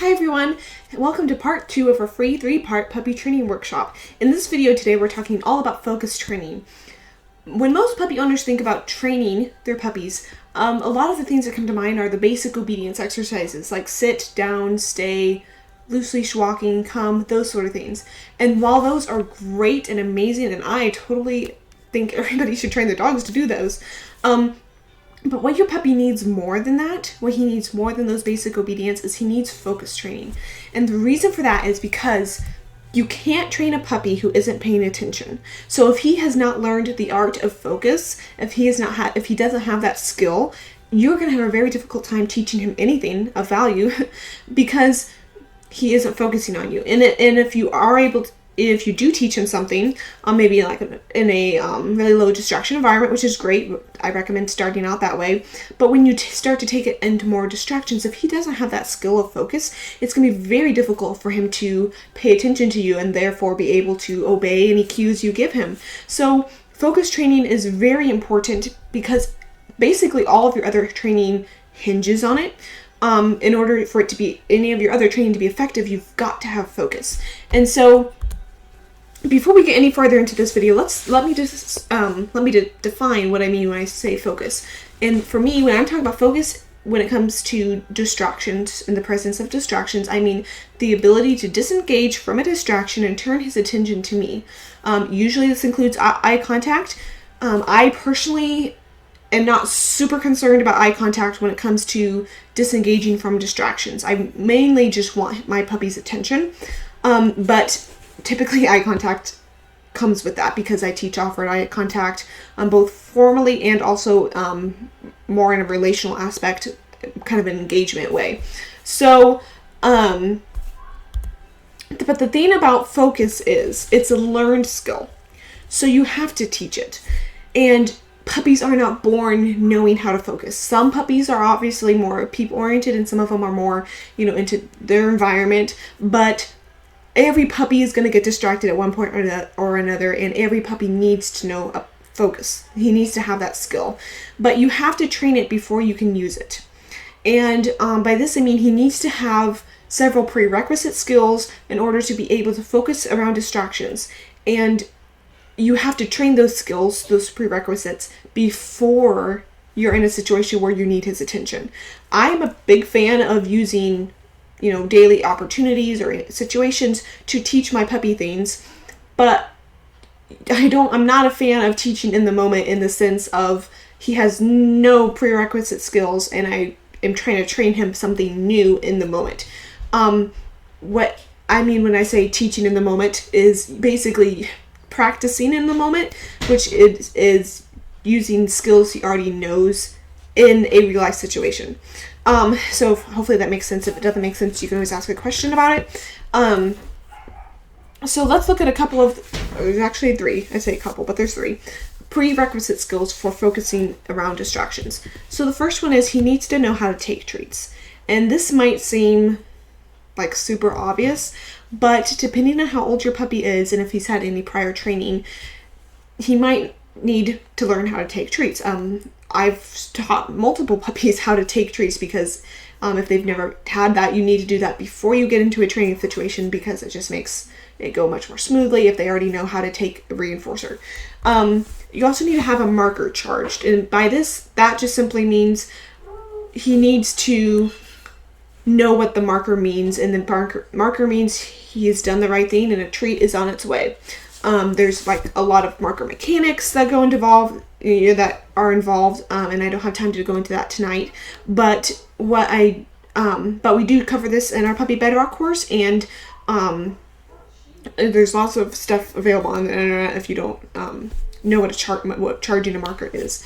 Hi everyone, and welcome to part 2 of our free 3-part puppy training workshop. In this video today we're talking all about focus training. When most puppy owners think about training their puppies, a lot of the things that come to mind are the basic obedience exercises like sit, down, stay, loose leash walking, come, those sort of things. And while those are great and amazing, and I totally think everybody should train their dogs to do those, but what your puppy needs more than that, what he needs more than those basic obedience, is he needs focus training. And the reason for that is because you can't train a puppy who isn't paying attention. So if he has not learned the art of focus, if he doesn't have that skill, you're going to have a very difficult time teaching him anything of value because he isn't focusing on you. And if you are able to, if you do teach him something, maybe like in a really low distraction environment, which is great, I recommend starting out that way. But when you start to take it into more distractions, if he doesn't have that skill of focus, it's going to be very difficult for him to pay attention to you and therefore be able to obey any cues you give him. So focus training is very important because basically all of your other training hinges on it. In order for it to be, any of your other training to be effective, you've got to have focus. And so before we get any further into this video, let me define what I mean when I say focus. And for me, when I'm talking about focus, when it comes to distractions, in the presence of distractions, I mean the ability to disengage from a distraction and turn his attention to me. Usually this includes eye contact. I personally am not super concerned about eye contact when it comes to disengaging from distractions. I mainly just want my puppy's attention, but typically eye contact comes with that because I teach offered eye contact both formally and also more in a relational aspect, kind of an engagement way. So, but the thing about focus is it's a learned skill. So you have to teach it. And puppies are not born knowing how to focus. Some puppies are obviously more people-oriented and some of them are more, into their environment, but every puppy is going to get distracted at one point or another, and every puppy needs to know focus. He needs to have that skill. But you have to train it before you can use it. And by this I mean he needs to have several prerequisite skills in order to be able to focus around distractions. And you have to train those skills, those prerequisites, before you're in a situation where you need his attention. I'm a big fan of using daily opportunities or situations to teach my puppy things, but I'm not a fan of teaching in the moment in the sense of he has no prerequisite skills and I am trying to train him something new in the moment. What I mean when I say teaching in the moment is basically practicing in the moment, which is using skills he already knows in a real life situation. So hopefully that makes sense. If it doesn't make sense, you can always ask a question about it. So let's look at a couple of, there's actually 3, I say a couple, but there's 3 prerequisite skills for focusing around distractions. So the first one is he needs to know how to take treats. And this might seem like super obvious, but depending on how old your puppy is and if he's had any prior training, he might need to learn how to take treats. I've taught multiple puppies how to take treats because if they've never had that, you need to do that before you get into a training situation because it just makes it go much more smoothly if they already know how to take a reinforcer. You also need to have a marker charged, and by this, that just simply means he needs to know what the marker means, and the marker means he has done the right thing and a treat is on its way. There's like a lot of marker mechanics that that are involved, and I don't have time to go into that tonight. But but we do cover this in our Puppy Bedrock course, and there's lots of stuff available on the internet if you don't know what charging a marker is.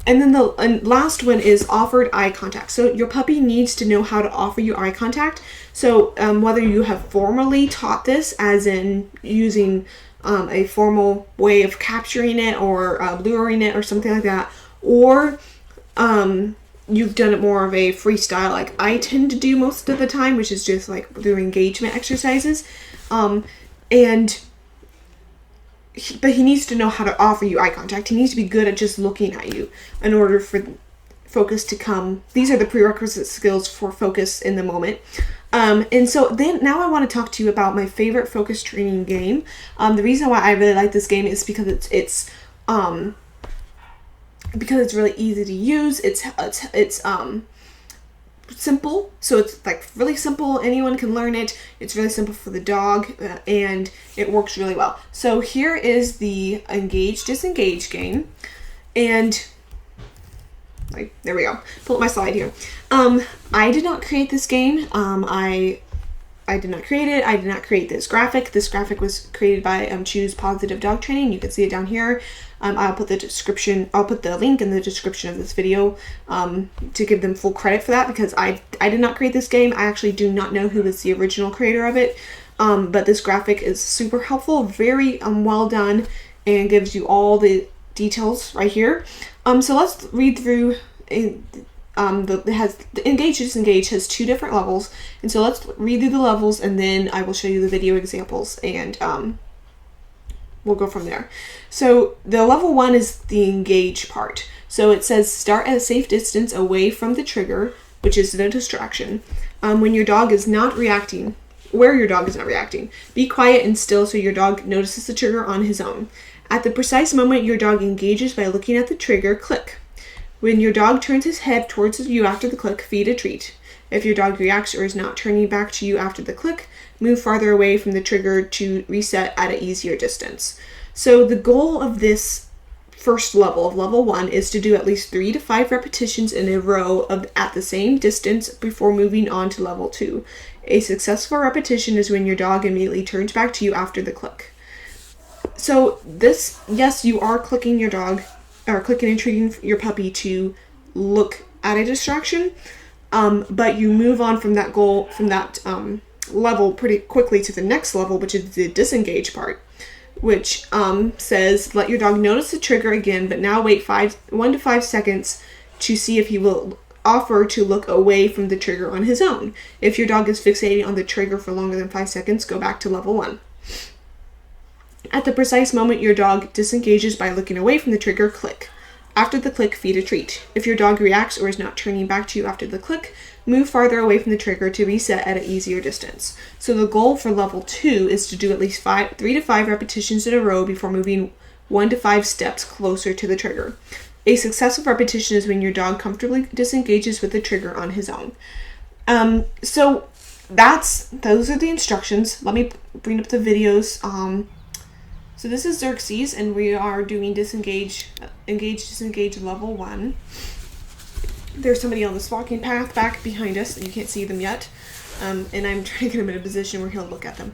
And then the last one is offered eye contact. So your puppy needs to know how to offer you eye contact. So whether you have formally taught this, as in using a formal way of capturing it or luring it or something like that, or you've done it more of a freestyle like I tend to do most of the time, which is just like through engagement exercises. But he needs to know how to offer you eye contact. He needs to be good at just looking at you in order for focus to come. These are the prerequisite skills for focus in the moment. And so then now I want to talk to you about my favorite focus training game. The reason why I really like this game is because it's really easy to use. It's simple, so it's like really simple. Anyone can learn it. It's really simple for the dog, and it works really well. So here is the Disengage game, and there we go. Pull up my slide here. I did not create this game. I did not create it. I did not create this graphic. This graphic was created by Choose Positive Dog Training. You can see it down here. I'll put the link in the description of this video to give them full credit for that, because I did not create this game. I actually do not know who was the original creator of it. But this graphic is super helpful, very well done, and gives you all the details right here. So let's read through. The Engage Disengage has 2 different levels, and so let's read through the levels, and then I will show you the video examples, and we'll go from there. So the level 1 is the engage part. So it says start at a safe distance away from the trigger, which is the distraction. When your dog is not reacting, be quiet and still so your dog notices the trigger on his own. At the precise moment your dog engages by looking at the trigger, click. When your dog turns his head towards you after the click, feed a treat. If your dog reacts or is not turning back to you after the click, move farther away from the trigger to reset at an easier distance. So the goal of this first level, of level 1, is to do at least 3 to 5 repetitions in a row at the same distance before moving on to level 2. A successful repetition is when your dog immediately turns back to you after the click. So this, yes, you are clicking your dog, or clicking and treating your puppy to look at a distraction, but you move on from that goal, from that level pretty quickly to the next level, which is the disengage part, which says let your dog notice the trigger again, but now wait 1 to 5 seconds to see if he will offer to look away from the trigger on his own. If your dog is fixating on the trigger for longer than 5 seconds, go back to level 1. At the precise moment your dog disengages by looking away from the trigger, click. After the click, feed a treat. If your dog reacts or is not turning back to you after the click, move farther away from the trigger to reset at an easier distance. So the goal for level 2 is to do at least 3 to 5 repetitions in a row before moving 1 to 5 steps closer to the trigger. A successful repetition is when your dog comfortably disengages with the trigger on his own. So those are the instructions. Let me bring up the videos. So this is Xerxes, and we are doing Disengage level 1. There's somebody on this walking path back behind us, and you can't see them yet. And I'm trying to get him in a position where he'll look at them,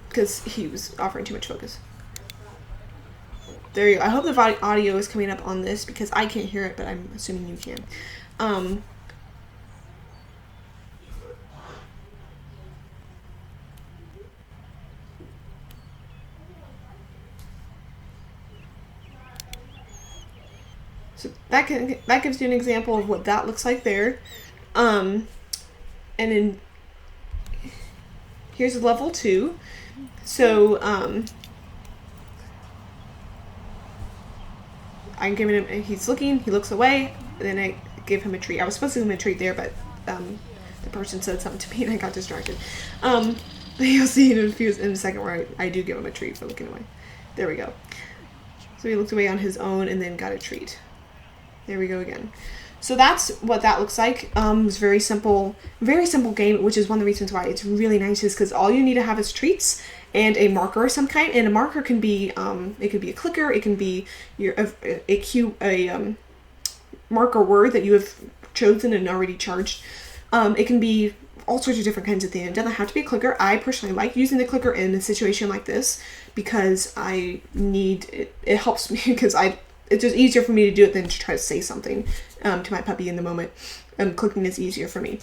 because he was offering too much focus. There you go. I hope the audio is coming up on this, because I can't hear it, but I'm assuming you can. So that gives you an example of what that looks like there. And then here's level 2. So I'm giving him, he's looking, he looks away, and then I give him a treat. I was supposed to give him a treat there, but the person said something to me and I got distracted. But you'll see in a second where I do give him a treat for looking away. There we go. So he looked away on his own and then got a treat. There we go again. So that's what that looks like. It's very simple game, which is one of the reasons why it's really nice, is because all you need to have is treats and a marker of some kind. And a marker can be, it could be a clicker, it can be a marker word that you have chosen and already charged. It can be all sorts of different kinds of things. It doesn't have to be a clicker. I personally like using the clicker in a situation like this because it helps me, because it's just easier for me to do it than to try to say something to my puppy in the moment. Clicking is easier for me.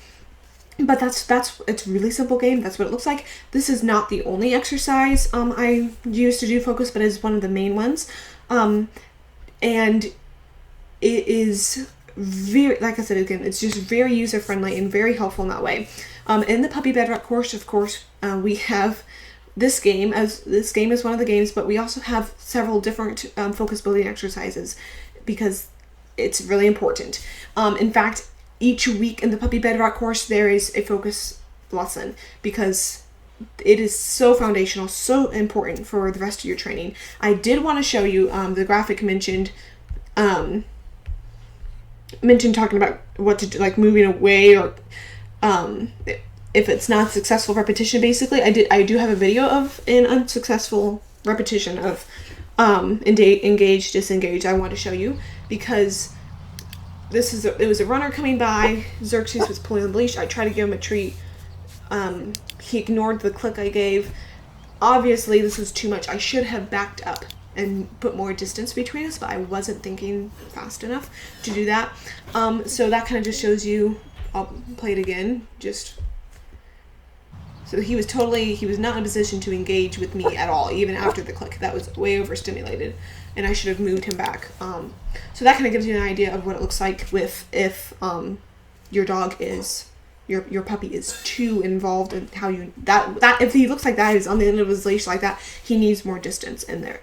But it's a really simple game. That's what it looks like. This is not the only exercise I use to do focus, but it's one of the main ones. And it is very, like I said again, it's just very user friendly and very helpful in that way. In the Puppy Bedrock course, of course, we have this game is one of the games, but we also have several different focus building exercises, because it's really important. In fact, each week in the Puppy Bedrock course, there is a focus lesson because it is so foundational, so important for the rest of your training. I did want to show you the graphic mentioned talking about what to do, like moving away, or if it's not successful repetition. Basically, I do have a video of an unsuccessful repetition of engage, disengage. I want to show you because it was a runner coming by. Xerxes was pulling on the leash. I tried to give him a treat. He ignored the click I gave. Obviously, this was too much. I should have backed up and put more distance between us, but I wasn't thinking fast enough to do that. So that kind of just shows you. I'll play it again. So he was not in a position to engage with me at all, even after the click. That was way overstimulated, and I should have moved him back. So that kind of gives you an idea of what it looks like if your dog is. Your puppy is too involved in how you that if he looks like that, he's on the end of his leash like that, he needs more distance in there.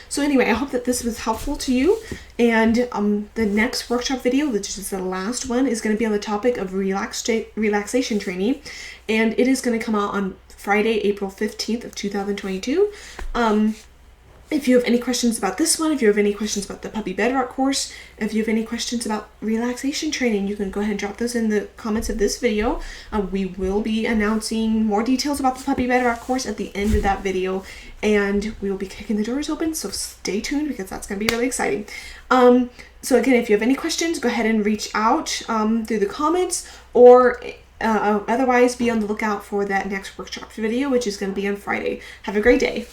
So anyway, I hope that this was helpful to you, and the next workshop video, which is the last one, is going to be on the topic of relaxation training, and it is going to come out on Friday, April 15th of 2022. If you have any questions about this one, if you have any questions about the Puppy Bedrock course, if you have any questions about relaxation training, you can go ahead and drop those in the comments of this video. We will be announcing more details about the Puppy Bedrock course at the end of that video, and we will be kicking the doors open, so stay tuned because that's going to be really exciting. So again, if you have any questions, go ahead and reach out through the comments, or otherwise be on the lookout for that next workshop video, which is going to be on Friday. Have a great day.